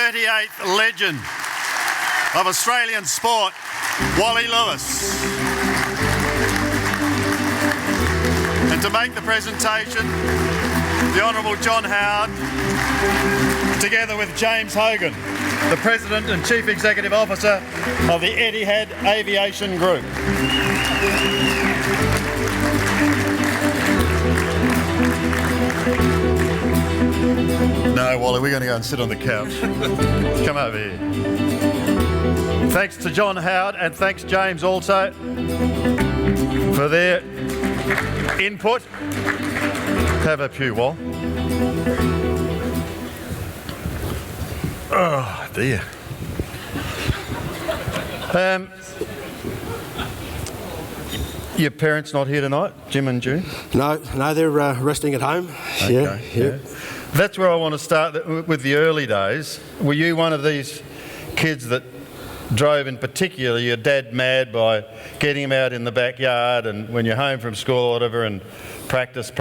38th legend of Australian sport, Wally Lewis. And to make the presentation, the Honourable John Howard, together with James Hogan, the President and Chief Executive Officer of the Etihad Aviation Group. No, Wally, we're going to go and sit on the couch. Come over here. Thanks to John Howard and thanks James also for their input. Have a pew, Wal. Oh dear. Your parents not here tonight, Jim and June? No, they're resting at home. Okay, Yeah. That's where I want to start with the early days. Were you one of these kids that drove in particular your dad mad by getting him out in the backyard and when you're home from school or whatever and practice?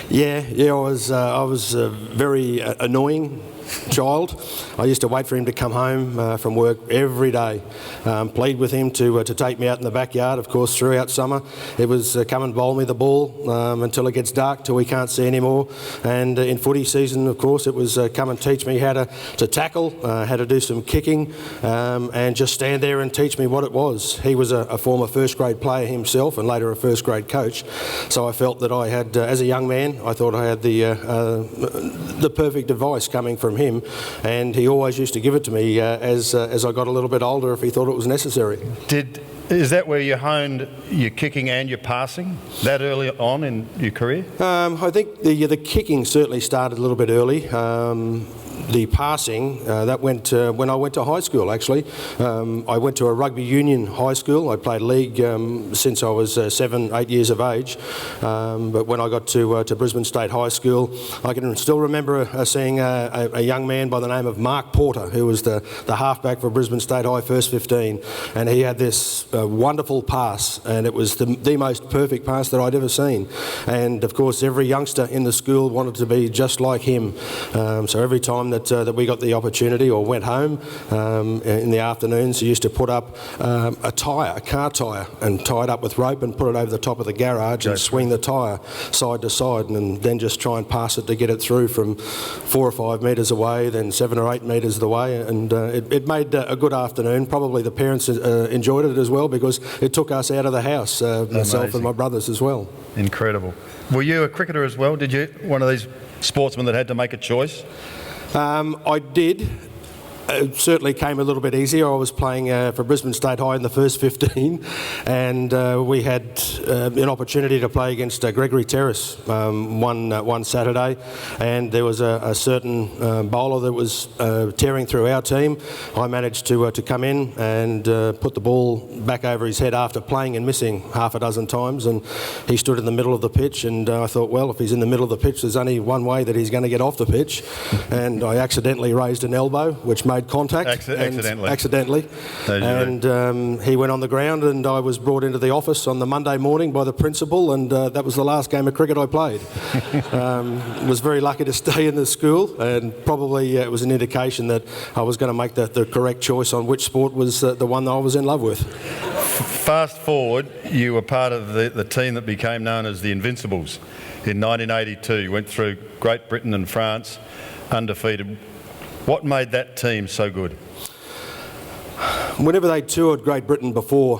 Yeah, I was a very annoying child. I used to wait for him to come home from work every day, plead with him to take me out in the backyard. Of course, throughout summer, it was come and bowl me the ball until it gets dark, till we can't see anymore. And in footy season, of course, it was come and teach me how to tackle, how to do some kicking, and just stand there and teach me what it was. He was a former first grade player himself and later a first grade coach. So I felt that I had, as a young man, I thought I had the perfect advice coming from him, and he always used to give it to me as I got a little bit older if he thought it was necessary. Is that where you honed your kicking and your passing that early on in your career? I think the kicking certainly started a little bit early. The passing, that went when I went to high school, actually. I went to a rugby union high school. I played league since I was 7, 8 years of age. But when I got to Brisbane State High School, I can still remember seeing a young man by the name of Mark Porter, who was the halfback for Brisbane State High First 15. And he had this wonderful pass, and it was the most perfect pass that I'd ever seen. And of course, every youngster in the school wanted to be just like him. So every time that we got the opportunity or went home in the afternoons, he used to put up a car tyre, and tie it up with rope and put it over the top of the garage and swing the tyre side to side, and then just try and pass it to get it through from 4 or 5 metres away, then 7 or 8 metres away, and it made a good afternoon. Probably the parents enjoyed it as well because it took us out of the house, myself and my brothers as well. Incredible. Were you a cricketer as well? Did you, one of these sportsmen that had to make a choice? I did. It certainly came a little bit easier. I was playing for Brisbane State High in the first 15, and we had an opportunity to play against Gregory Terrace one Saturday, and there was a certain bowler that was tearing through our team. I managed to come in and put the ball back over his head after playing and missing half a dozen times, and he stood in the middle of the pitch, and I thought, well, if he's in the middle of the pitch, there's only one way that he's going to get off the pitch, and I accidentally raised an elbow, which made contact accidentally, and he went on the ground, and I was brought into the office on the Monday morning by the principal, and that was the last game of cricket I played. Was very lucky to stay in the school, and probably it was an indication that I was going to make the correct choice on which sport was the one that I was in love with. Fast forward, you were part of the team that became known as the Invincibles in 1982. You went through Great Britain and France, undefeated. What made that team so good? Whenever they toured Great Britain before,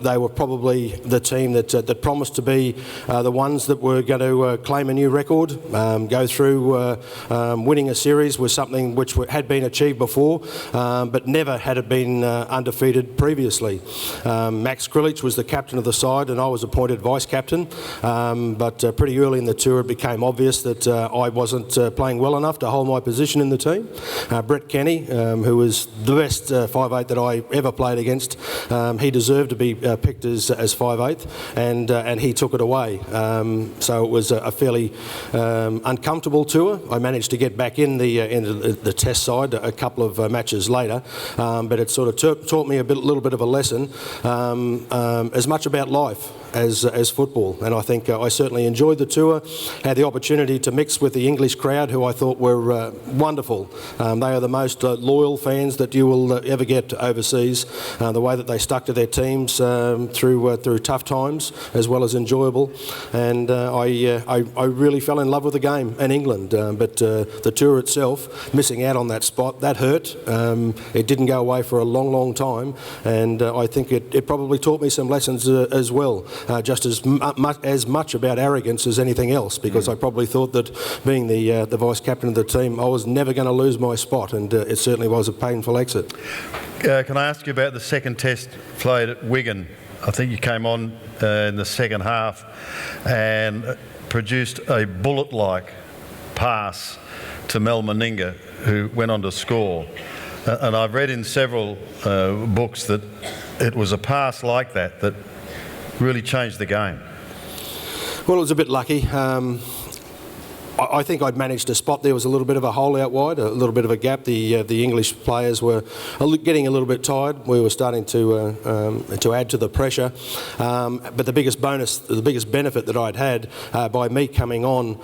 they were probably the team that promised to be the ones that were going to claim a new record. Go through winning a series was something which had been achieved before, but never had it been undefeated previously. Max Krilich was the captain of the side, and I was appointed vice captain. But pretty early in the tour, it became obvious that I wasn't playing well enough to hold my position in the team. Brett Kenny, who was the best 5'8" that I ever played against, he deserved to be picked as 5'8", and he took it away. So it was a fairly uncomfortable tour. I managed to get back in the test side a couple of matches later, but it sort of taught me a little bit of a lesson, as much about life as football. And I think I certainly enjoyed the tour, had the opportunity to mix with the English crowd, who I thought were wonderful. They are the most loyal fans that you will ever get overseas. The way that they stuck to their teams through tough times, as well as enjoyable. And I really fell in love with the game in England. But the tour itself, missing out on that spot, that hurt. It didn't go away for a long, long time. And I think it probably taught me some lessons as well, just as much about arrogance as anything else, because I probably thought that being the vice captain of the team, I was never going to lose my spot, and it certainly was a painful exit. Can I ask you about the second test played at Wigan? I think you came on in the second half and produced a bullet-like pass to Mel Meninga, who went on to score. And I've read in several books that it was a pass like that really changed the game. Well, it was a bit lucky. I think I'd managed to spot there was a little bit of a hole out wide, a little bit of a gap. The English players were getting a little bit tired. We were starting to add to the pressure. But the biggest benefit that I'd had by me coming on,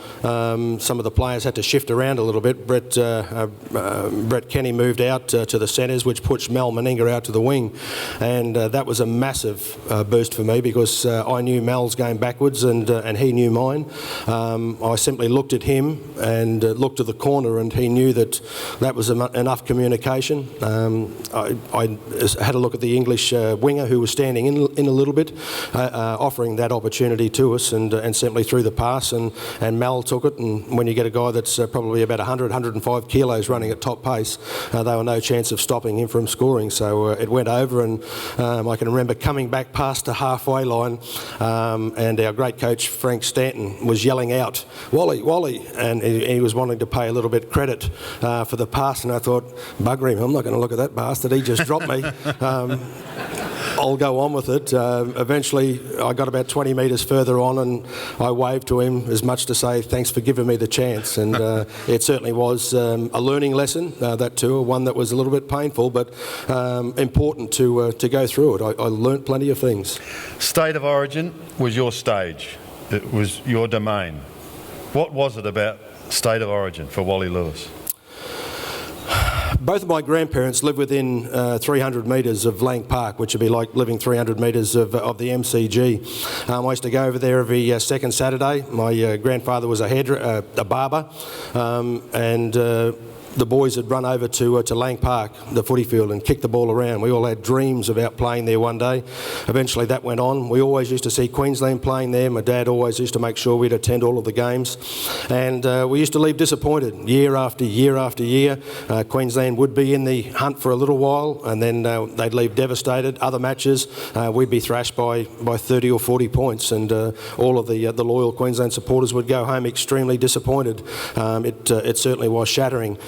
some of the players had to shift around a little bit. Brett Kenny moved out to the centres, which pushed Mel Meninga out to the wing, and that was a massive boost for me, because I knew Mel's game backwards and he knew mine. I simply looked at him and looked to the corner, and he knew that was enough communication. I had a look at the English winger, who was standing in a little bit, offering that opportunity to us, and simply threw the pass, and Mal took it. And when you get a guy that's probably about 105 kilos running at top pace, there were no chance of stopping him from scoring. So it went over, and I can remember coming back past the halfway line, and our great coach Frank Stanton was yelling out, "Wally, Wally," and he was wanting to pay a little bit credit for the pass, and I thought, bugger him, I'm not going to look at that bastard, he just dropped me. I'll go on with it. Eventually I got about 20 metres further on, and I waved to him as much to say thanks for giving me the chance, and it certainly was a learning lesson, that tour, one that was a little bit painful, but important to go through it. I learnt plenty of things. State of Origin was your stage, it was your domain. What was it about State of Origin for Wally Lewis? Both of my grandparents lived within 300 metres of Lang Park, which would be like living 300 metres of the MCG. I used to go over there every second Saturday. My grandfather was a barber, and the boys had run over to Lang Park, the footy field, and kicked the ball around. We all had dreams about playing there one day. Eventually that went on. We always used to see Queensland playing there. My dad always used to make sure we'd attend all of the games. And we used to leave disappointed year after year after year. Queensland would be in the hunt for a little while, and then they'd leave devastated. Other matches, we'd be thrashed by 30 or 40 points, and all of the loyal Queensland supporters would go home extremely disappointed. It certainly was shattering.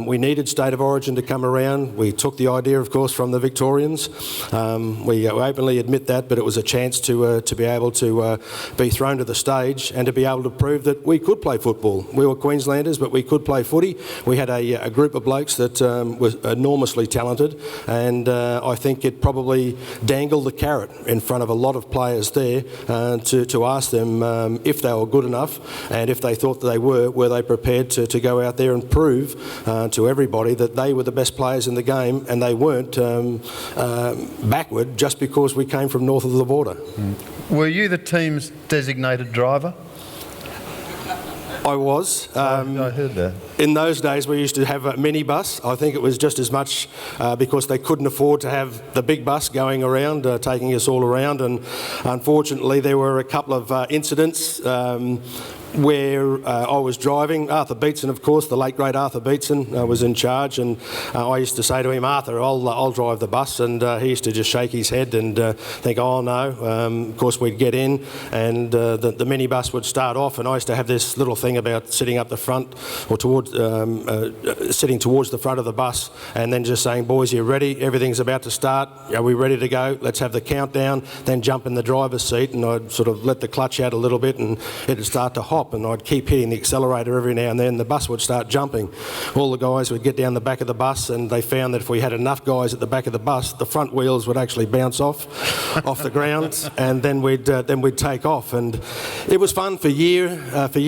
We needed State of Origin to come around. We took the idea, of course, from the Victorians. We openly admit that, but it was a chance to be able to be thrown to the stage and to be able to prove that we could play football. We were Queenslanders, but we could play footy. We had a group of blokes that was enormously talented, and I think it probably dangled the carrot in front of a lot of players there to ask them if they were good enough, and if they thought that they were they prepared to go out there and prove to everybody that they were the best players in the game, and they weren't backward just because we came from north of the border. Were you the team's designated driver? I was. I heard that. In those days we used to have a minibus. I think it was just as much because they couldn't afford to have the big bus going around, taking us all around, and unfortunately there were a couple of incidents where I was driving. Arthur Beetson, of course, the late great Arthur Beetson was in charge, and I used to say to him, "Arthur, I'll drive the bus," and he used to just shake his head and think, "Oh no." Of course we'd get in, and the minibus would start off, and I used to have this little thing about sitting up the front or towards sitting towards the front of the bus, and then just saying, boys, you ready? Everything's about to start. Are we ready to go? Let's have the countdown. Then jump in the driver's seat, and I'd sort of let the clutch out a little bit, and it'd start to hop, and I'd keep hitting the accelerator every now and then. The bus would start jumping. All the guys would get down the back of the bus, and they found that if we had enough guys at the back of the bus, the front wheels would actually bounce off the ground, and then we'd take off. And it was fun for year after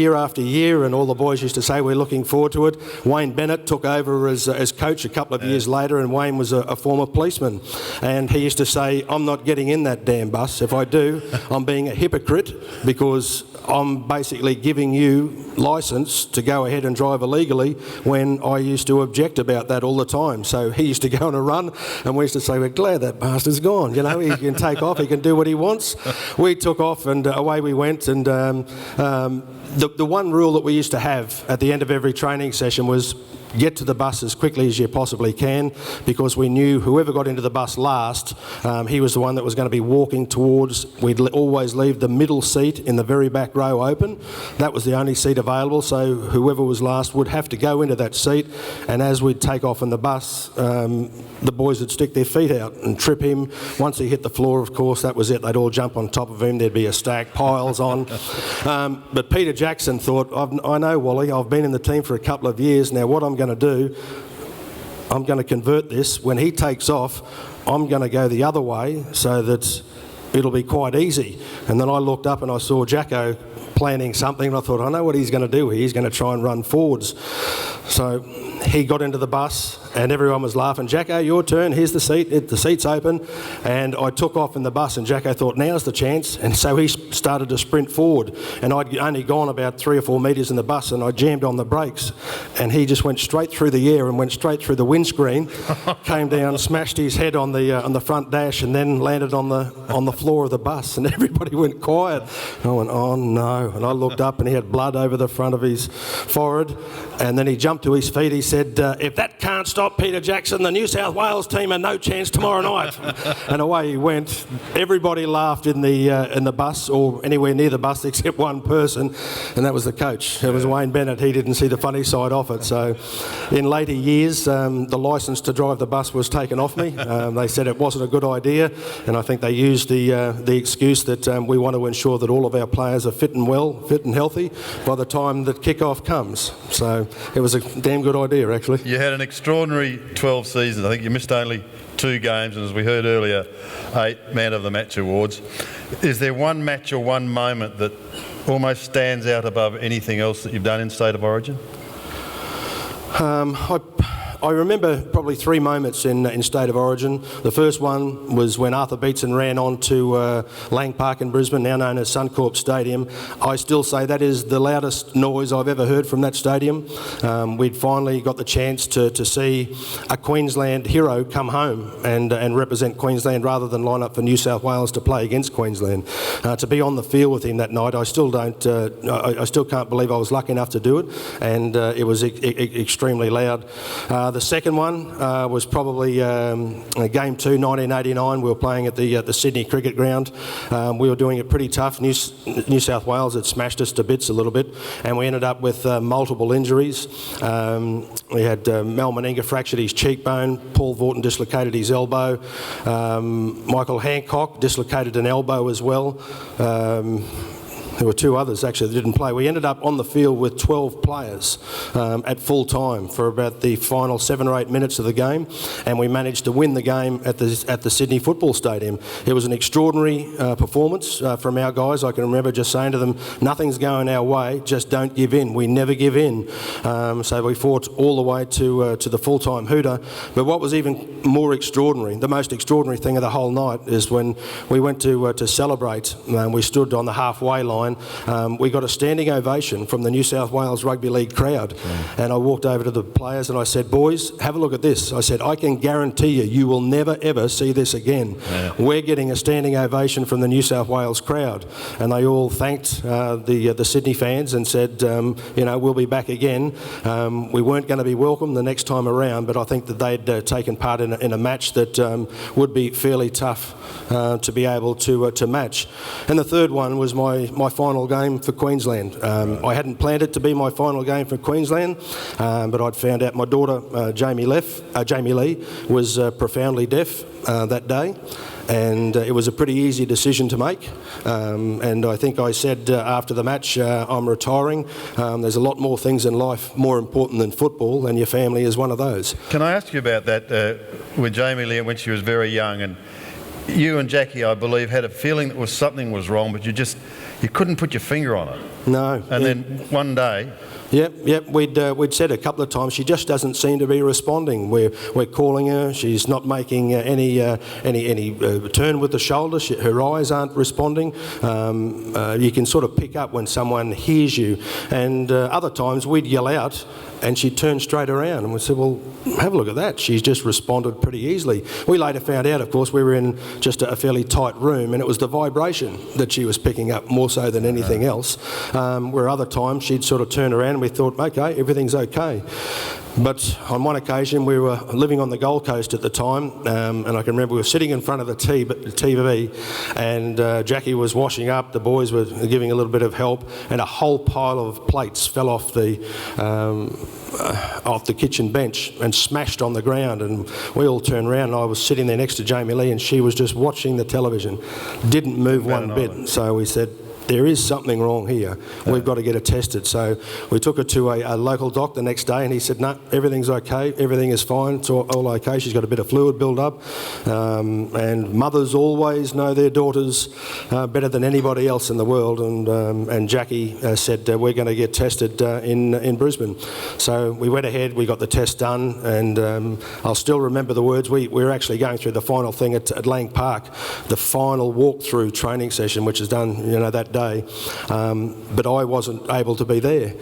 year, and all the boys used to say we're looking forward to it. Wayne Bennett took over as coach a couple of years later, and Wayne was a former policeman, and he used to say, I'm not getting in that damn bus. If I do, I'm being a hypocrite, because I'm basically giving you licence to go ahead and drive illegally, when I used to object about that all the time. So he used to go on a run, and we used to say, we're glad that bastard's gone. You know, he can take off, he can do what he wants. We took off, and away we went. And the one rule that we used to have at the end of every training session was get to the bus as quickly as you possibly can, because we knew whoever got into the bus last, he was the one that was going to be walking towards. We'd always leave the middle seat in the very back row open. That was the only seat available, so whoever was last would have to go into that seat, and as we'd take off in the bus, the boys would stick their feet out and trip him. Once he hit the floor, of course, that was it. They'd all jump on top of him. There'd be a stack, piles on. But Peter Jackson thought, I know, Wally, I've been in the team for a couple of years now. What I'm going to do, I'm going to convert this. When he takes off, I'm going to go the other way so that it'll be quite easy. And then I looked up and I saw Jacko planning something, and I thought, I know what he's going to do. He's going to try and run forwards. So he got into the bus, and everyone was laughing. Jacko, your turn, here's the seat, the seat's open. And I took off in the bus, and Jacko thought, now's the chance. And so he started to sprint forward, and I'd only gone about 3 or 4 metres in the bus, and I jammed on the brakes, and he just went straight through the air and went straight through the windscreen, came down, smashed his head on the front dash, and then landed on the floor of the bus, and everybody went quiet. I went, oh no. And I looked up, and he had blood over the front of his forehead, and then he jumped to his feet. He said, if that can't stop Peter Jackson, the New South Wales team are no chance tomorrow night. And away he went. Everybody laughed in the bus, or anywhere near the bus, except one person, and that was the coach. It was Wayne Bennett. He didn't see the funny side of it. So in later years, the licence to drive the bus was taken off me. They said it wasn't a good idea, and I think they used the excuse that we want to ensure that all of our players are fit and well, fit and healthy by the time that kick-off comes. So it was a damn good idea, actually. You had an extraordinary 12 seasons. I think you missed only 2 games, and as we heard earlier, 8 Man of the Match awards. Is there one match or one moment that almost stands out above anything else that you've done in State of Origin? I remember probably 3 moments in State of Origin. The first one was when Arthur Beetson ran on to Lang Park in Brisbane, now known as Suncorp Stadium. I still say that is the loudest noise I've ever heard from that stadium. We'd finally got the chance to see a Queensland hero come home and represent Queensland rather than line up for New South Wales to play against Queensland. To be on the field with him that night, I still can't believe I was lucky enough to do it, and it was extremely loud. The second one was probably Game 2, 1989. We were playing at the Sydney Cricket Ground. We were doing it pretty tough. New South Wales had smashed us to bits a little bit, and we ended up with multiple injuries. We had Mel Meninga fractured his cheekbone, Paul Vaughton dislocated his elbow, Michael Hancock dislocated an elbow as well. There were 2 others actually that didn't play. We ended up on the field with 12 players at full time for about the final 7 or 8 minutes of the game, and we managed to win the game at the Sydney Football Stadium. It was an extraordinary performance from our guys. I can remember just saying to them, nothing's going our way, just don't give in. We never give in. So we fought all the way to the full-time hooter. But what was even more extraordinary, the most extraordinary thing of the whole night, is when we went to celebrate, we stood on the halfway line. We got a standing ovation from the New South Wales Rugby League crowd, and I walked over to the players and I said, boys, have a look at this. I said, I can guarantee you will never ever see this again. Yeah. We're getting a standing ovation from the New South Wales crowd, and they all thanked the Sydney fans and said, we'll be back again. We weren't going to be welcome the next time around, but I think that they'd taken part in a match that would be fairly tough to be able to match. And the third one was my final game for Queensland. I hadn't planned it to be my final game for Queensland, but I'd found out my daughter, Jamie Lee, was profoundly deaf that day. And it was a pretty easy decision to make. And I think I said after the match, I'm retiring. There's a lot more things in life more important than football, and your family is one of those. Can I ask you about that with Jamie Lee when she was very young? And you and Jackie, I believe, had a feeling that something was wrong, but you couldn't put your finger on it. No. And then one day... Yep. We'd said a couple of times she just doesn't seem to be responding. We're calling her. She's not making any turn with the shoulder. Her eyes aren't responding. You can sort of pick up when someone hears you. And other times we'd yell out, and she'd turn straight around, and we said, "Well, have a look at that. She's just responded pretty easily." We later found out, of course, we were in just a fairly tight room, and it was the vibration that she was picking up more so than anything else. Where other times she'd sort of turn around, and we thought, "Okay, everything's okay." But on one occasion, we were living on the Gold Coast at the time, and I can remember we were sitting in front of the TV, and Jackie was washing up, the boys were giving a little bit of help, and a whole pile of plates fell off the kitchen bench and smashed on the ground, and we all turned around, and I was sitting there next to Jamie Lee, and she was just watching the television, didn't move one bit. So we said, there is something wrong here. We've got to get it tested. So we took her to a local doc the next day, and he said, "No, everything's okay. Everything is fine. It's all okay. She's got a bit of fluid build up." And mothers always know their daughters better than anybody else in the world. And Jackie said, "We're going to get tested in Brisbane." So we went ahead. We got the test done, and I'll still remember the words. We were actually going through the final thing at Lang Park, the final walk-through training session, which is done, that day. But I wasn't able to be there.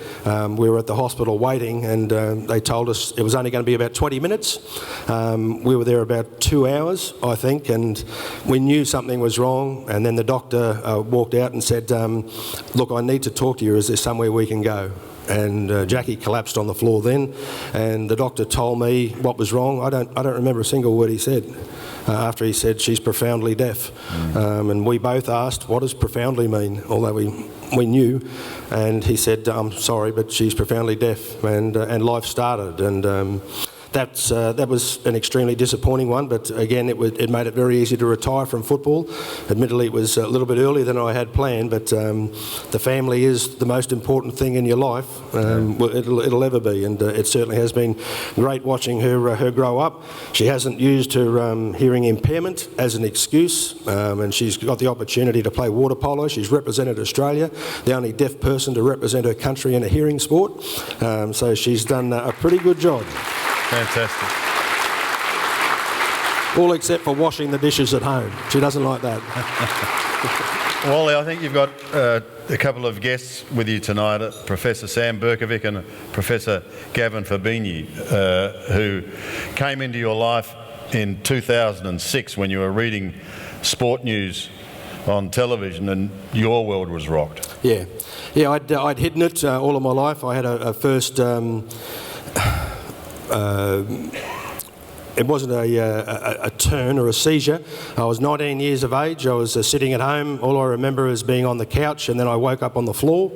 We were at the hospital waiting, and they told us it was only going to be about 20 minutes. We were there about 2 hours, I think, and we knew something was wrong. And then the doctor walked out and said, "Look, I need to talk to you. Is there somewhere we can go?" And Jackie collapsed on the floor then, and the doctor told me what was wrong. I don't remember a single word he said. After he said she's profoundly deaf, and we both asked, "What does profoundly mean?" Although we knew, and he said, "I'm sorry, but she's profoundly deaf," and life started. And that was an extremely disappointing one, but again, it made it very easy to retire from football. Admittedly, it was a little bit earlier than I had planned, but the family is the most important thing in your life. It'll ever be, and it certainly has been great watching her grow up. She hasn't used her hearing impairment as an excuse, and she's got the opportunity to play water polo. She's represented Australia, the only deaf person to represent her country in a hearing sport. So she's done a pretty good job. Fantastic. All except for washing the dishes at home. She doesn't like that. Wally, I think you've got a couple of guests with you tonight, Professor Sam Berkovic and Professor Gavin Fabini, who came into your life in 2006 when you were reading sport news on television and your world was rocked. Yeah, I'd hidden it all of my life. I had a first... it wasn't a turn or a seizure. I was 19 years of age. I was sitting at home. All I remember is being on the couch, and then I woke up on the floor.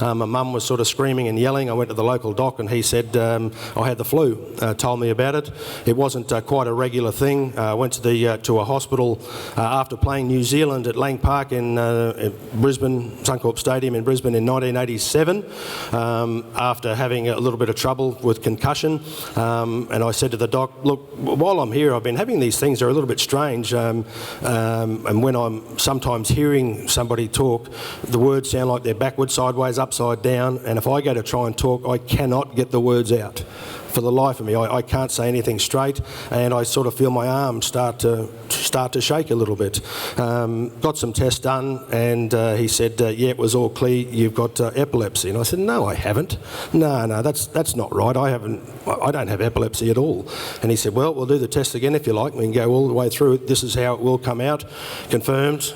My mum was sort of screaming and yelling. I went to the local doc, and he said I had the flu. Told me about it. It wasn't quite a regular thing. I went to a hospital after playing New Zealand at Lang Park in Brisbane, Suncorp Stadium in Brisbane in 1987. After having a little bit of trouble with concussion, and I said to the doc, "Look, while I'm here, I've been having these things that are a little bit strange, and when I'm sometimes hearing somebody talk, the words sound like they're backwards, sideways, upside down, and if I go to try and talk, I cannot get the words out. For the life of me, I can't say anything straight, and I sort of feel my arms start to shake a little bit." Got some tests done, and he said, "Yeah, it was all clear. You've got epilepsy." And I said, "No, I haven't. No, that's not right. I don't have epilepsy at all." And he said, "Well, we'll do the test again if you like. We can go all the way through it. This is how it will come out." Confirmed.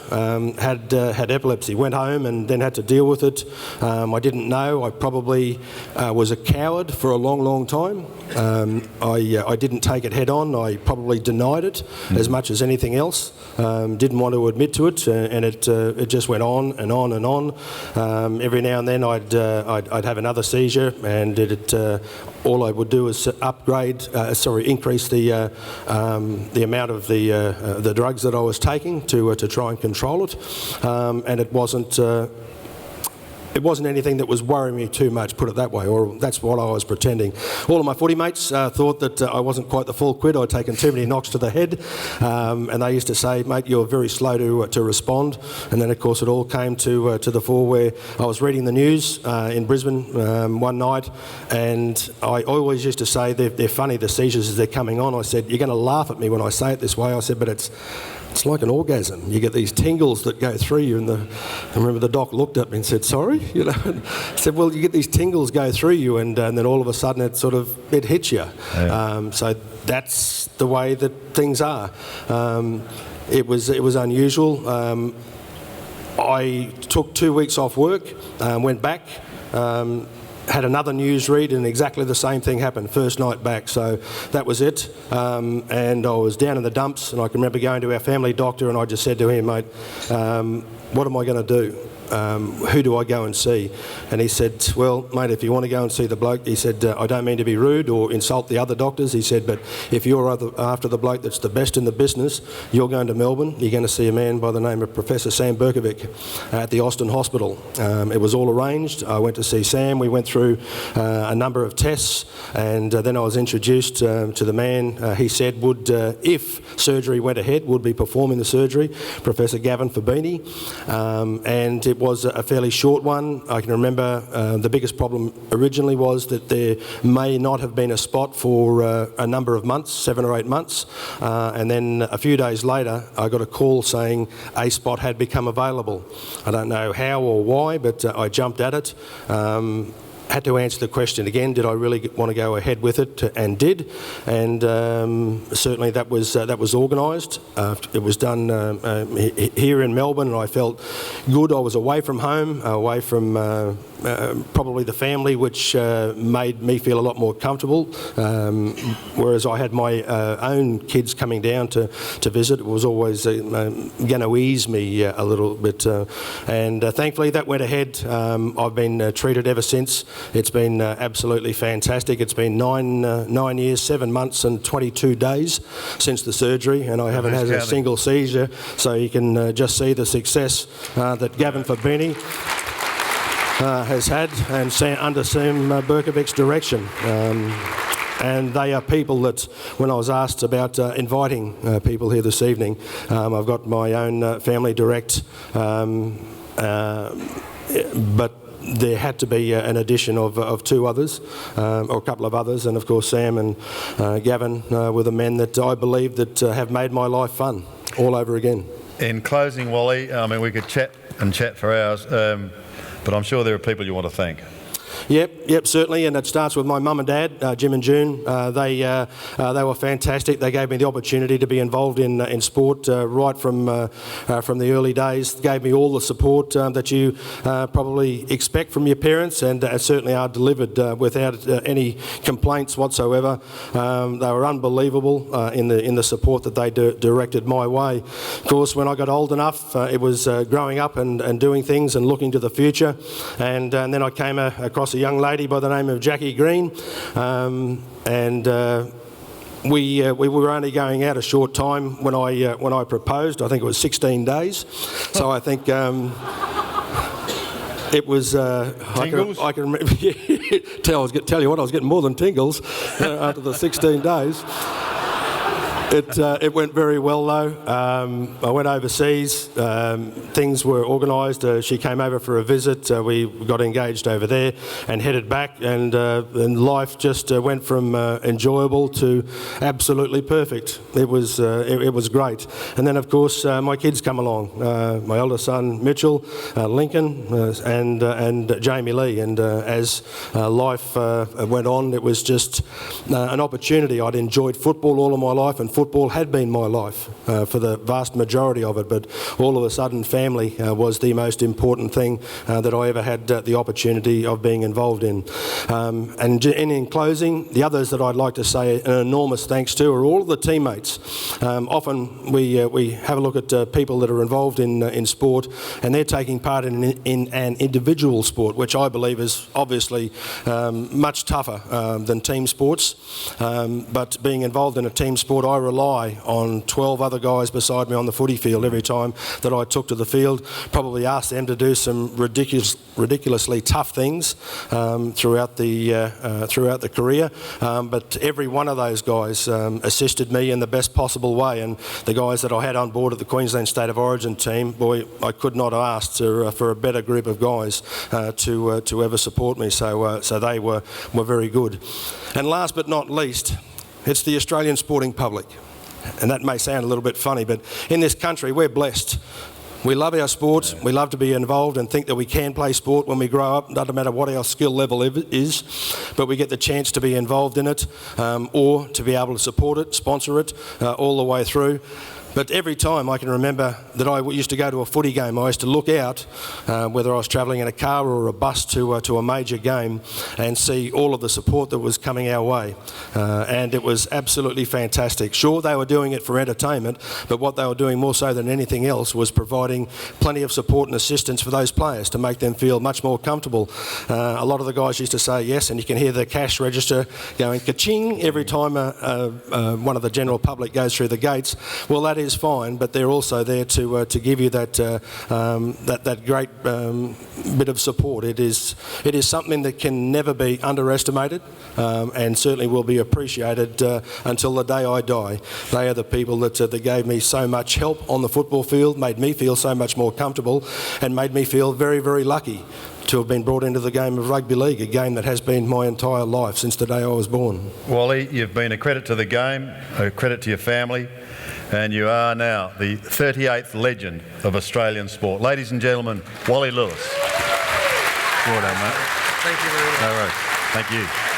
Had epilepsy. Went home and then had to deal with it. I didn't know. I probably was a coward for a long, long time. I didn't take it head on. I probably denied it as much as anything else. Didn't want to admit to it, and it just went on and on and on. Every now and then I'd have another seizure, and all I would do is increase the amount of the drugs that I was taking to try and control it, and it wasn't anything that was worrying me too much, put it that way, or that's what I was pretending. All of my footy mates thought that I wasn't quite the full quid. I'd taken too many knocks to the head, and they used to say, mate, you're very slow to respond. And then, of course, it all came to the fore where I was reading the news in Brisbane one night, and I always used to say, they're funny, the seizures as they're coming on. I said, you're going to laugh at me when I say it this way. I said, but it's like an orgasm. You get these tingles that go through you, and I remember the doc looked at me and said, sorry? I said, well, you get these tingles go through you, and then all of a sudden it hits you. Yeah. So that's the way that things are. It was unusual. I took 2 weeks off work, went back, had another news read, and exactly the same thing happened first night back. So that was it, and I was down in the dumps, and I can remember going to our family doctor, and I just said to him, mate, what am I going to do? Who do I go and see? And he said, well, mate, if you want to go and see the bloke, he said, I don't mean to be rude or insult the other doctors. He said, but if you're after the bloke that's the best in the business, you're going to Melbourne. You're going to see a man by the name of Professor Sam Berkovic at the Austin Hospital. It was all arranged. I went to see Sam. We went through a number of tests, and then I was introduced to the man. He said would, if surgery went ahead, would be performing the surgery, Professor Gavin Fabini, and it was a fairly short one. I can remember the biggest problem originally was that there may not have been a spot for a number of months, 7 or 8 months, and then a few days later I got a call saying a spot had become available. I don't know how or why, but I jumped at it. Had to answer the question again, did I really want to go ahead with it, and did, and certainly that was organised. It was done here in Melbourne, and I felt good. I was away from home, away from probably the family, which made me feel a lot more comfortable, whereas I had my own kids coming down to visit. It was always going to ease me a little bit, and thankfully that went ahead. I've been treated ever since. It's been absolutely fantastic. It's been 9 years, 7 months and 22 days since the surgery, and I haven't had a single seizure, so you can just see the success that Gavin Fabini has had, and under Sam Berkovic's direction. And they are people that, when I was asked about inviting people here this evening, I've got my own family direct, but there had to be an addition of 2 others, or a couple of others, and of course Sam and Gavin were the men that I believe that have made my life fun all over again. In closing, Wally, I mean, we could chat for hours, but I'm sure there are people you want to thank. Yep, certainly, and it starts with my mum and dad, Jim and June. They were fantastic. They gave me the opportunity to be involved in sport right from the early days. Gave me all the support that you probably expect from your parents, and certainly are delivered without any complaints whatsoever. They were unbelievable in the support that they directed my way. Of course, when I got old enough, it was growing up and doing things and looking to the future, and then I came across a young lady by the name of Jackie Green, and we were only going out a short time when I proposed. I think it was 16 days. So I think it was. Tingles? I can remember. Tell you what, I was getting more than tingles after the 16 days. It went very well though. I went overseas. Things were organised. She came over for a visit. We got engaged over there and headed back. And life just went from enjoyable to absolutely perfect. It was great. And then of course my kids come along. My elder son Mitchell, Lincoln, and Jamie Lee. And as life went on, it was just an opportunity. I'd enjoyed football all of my life, and football had been my life for the vast majority of it, but all of a sudden family was the most important thing that I ever had the opportunity of being involved in. And in closing, the others that I'd like to say an enormous thanks to are all of the teammates. Often we have a look at people that are involved in sport, and they're taking part in an individual sport, which I believe is obviously much tougher than team sports. But being involved in a team sport, I rely on 12 other guys beside me on the footy field every time that I took to the field. Probably asked them to do some ridiculously tough things throughout the career, but every one of those guys assisted me in the best possible way. And the guys that I had on board at the Queensland State of Origin team, boy, I could not have asked for a better group of guys to ever support me. So they were very good. And last but not least, it's the Australian sporting public. And that may sound a little bit funny, but in this country we're blessed. We love our sport, we love to be involved and think that we can play sport when we grow up, doesn't matter what our skill level is, but we get the chance to be involved in it or to be able to support it, sponsor it all the way through. But every time I can remember that I used to go to a footy game, I used to look out, whether I was travelling in a car or a bus to a major game, and see all of the support that was coming our way. And it was absolutely fantastic. Sure, they were doing it for entertainment, but what they were doing more so than anything else was providing plenty of support and assistance for those players to make them feel much more comfortable. A lot of the guys used to say yes, and you can hear the cash register going ka-ching every time one of the general public goes through the gates. Well, that is fine, but they're also there to give you that great bit of support. It is something that can never be underestimated, and certainly will be appreciated until the day I die. They are the people that gave me so much help on the football field, made me feel so much more comfortable, and made me feel very, very lucky to have been brought into the game of rugby league, a game that has been my entire life since the day I was born. Wally, you've been a credit to the game, a credit to your family, and you are now the 38th legend of Australian sport. Ladies and gentlemen, Wally Lewis. Well done, mate. Thank you very much. No worries. Thank you.